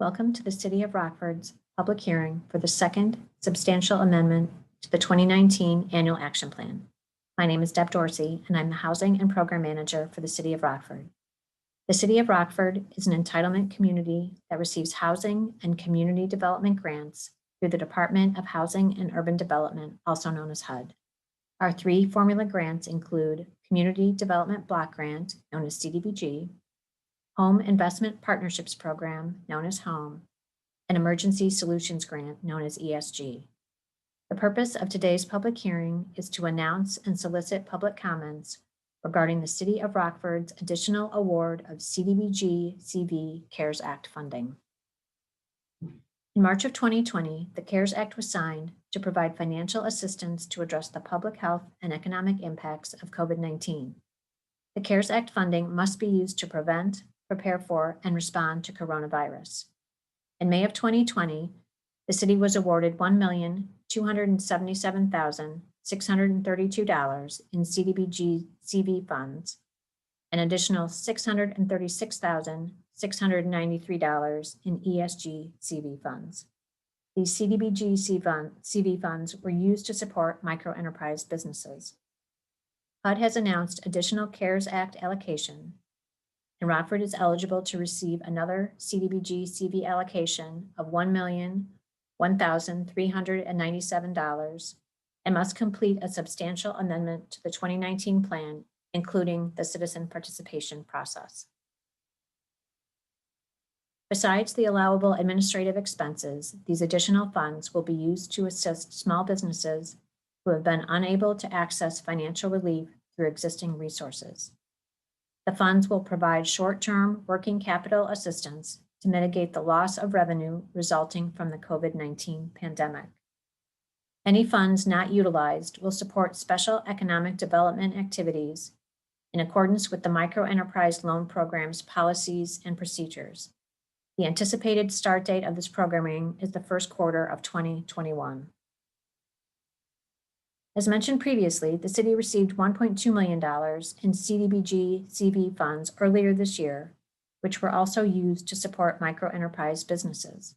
Welcome to the City of Rockford's public hearing for the second substantial amendment to the 2019 Annual Action Plan. My name is Deb Dorsey, and I'm the Housing and Program Manager for the City of Rockford. The City of Rockford is an entitlement community that receives housing and community development grants through the Department of Housing and Urban Development, also known as HUD. Our three formula grants include Community Development Block Grant, known as CDBG, Home Investment Partnerships Program, known as HOME, and Emergency Solutions Grant, known as ESG. The purpose of today's public hearing is to announce and solicit public comments regarding the City of Rockford's additional award of CDBG-CV CARES Act funding. In March of 2020, the CARES Act was signed to provide financial assistance to address the public health and economic impacts of COVID-19. The CARES Act funding must be used to prevent, prepare for, and respond to coronavirus. In May of 2020, the city was awarded $1,277,632 in CDBG-CV funds, an additional $636,693 in ESG-CV funds. These CDBG-CV funds were used to support microenterprise businesses. HUD has announced additional CARES Act allocation, and Rockford is eligible to receive another CDBG-CV allocation of $1,001,397 and must complete a substantial amendment to the 2019 plan, including the citizen participation process. Besides the allowable administrative expenses, these additional funds will be used to assist small businesses who have been unable to access financial relief through existing resources. The funds will provide short-term working capital assistance to mitigate the loss of revenue resulting from the COVID-19 pandemic. Any funds not utilized will support special economic development activities in accordance with the Microenterprise Loan Program's policies and procedures. The anticipated start date of this programming is the first quarter of 2021. As mentioned previously, the city received $1.2 million in CDBG-CV funds earlier this year, which were also used to support microenterprise businesses.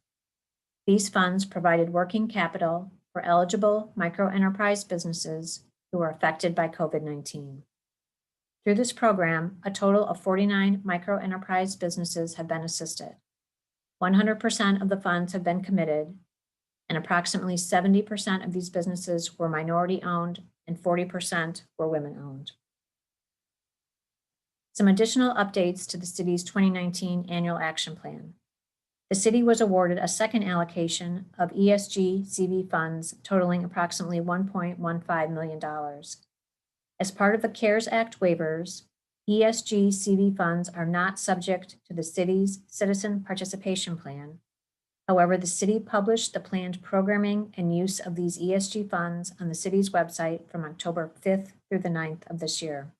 These funds provided working capital for eligible microenterprise businesses who were affected by COVID-19. Through this program, a total of 49 microenterprise businesses have been assisted. 100% of the funds have been committed, and approximately 70% of these businesses were minority-owned and 40% were women-owned. Some additional updates to the city's 2019 Annual Action Plan. The city was awarded a second allocation of ESG-CV funds totaling approximately $1.15 million. As part of the CARES Act waivers, ESG-CV funds are not subject to the city's Citizen Participation Plan. However, the city published the planned programming and use of these ESG funds on the city's website from October 5th through the 9th of this year.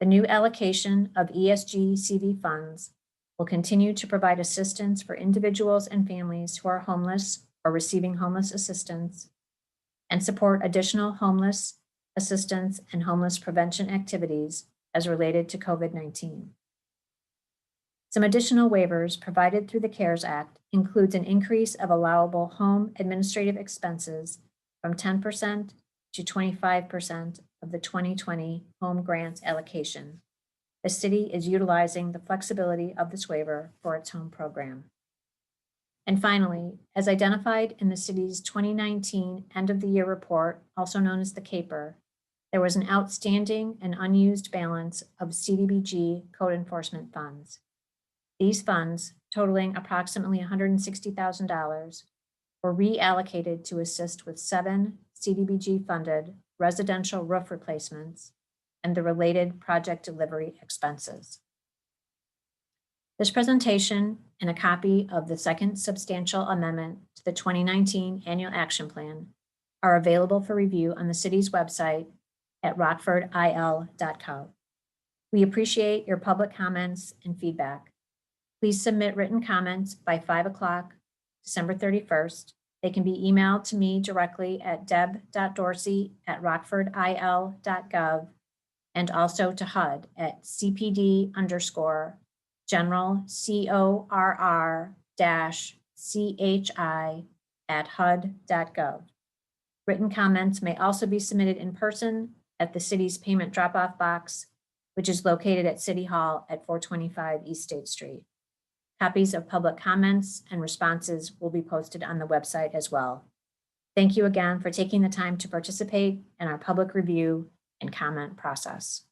The new allocation of ESG-CV funds will continue to provide assistance for individuals and families who are homeless or receiving homeless assistance, and support additional homeless assistance and homeless prevention activities as related to COVID-19. Some additional waivers provided through the CARES Act includes an increase of allowable home administrative expenses from 10% to 25% of the 2020 home grants allocation. The city is utilizing the flexibility of this waiver for its home program. And finally, as identified in the city's 2019 end of the year report, also known as the CAPER, there was an outstanding and unused balance of CDBG code enforcement funds. These funds, totaling approximately $160,000, were reallocated to assist with 7 CDBG-funded residential roof replacements and the related project delivery expenses. This presentation and a copy of the second substantial amendment to the 2019 Annual Action Plan are available for review on the city's website at rockfordil.gov. We appreciate your public comments and feedback. Please submit written comments by 5 o'clock, December 31st. They can be emailed to me directly at deb.dorsey@rockfordil.gov and also to HUD at cpd_general, city-chi@hud.gov. Written comments may also be submitted in person at the city's payment drop-off box, which is located at City Hall at 425 East State Street. Copies of public comments and responses will be posted on the website as well. Thank you again for taking the time to participate in our public review and comment process.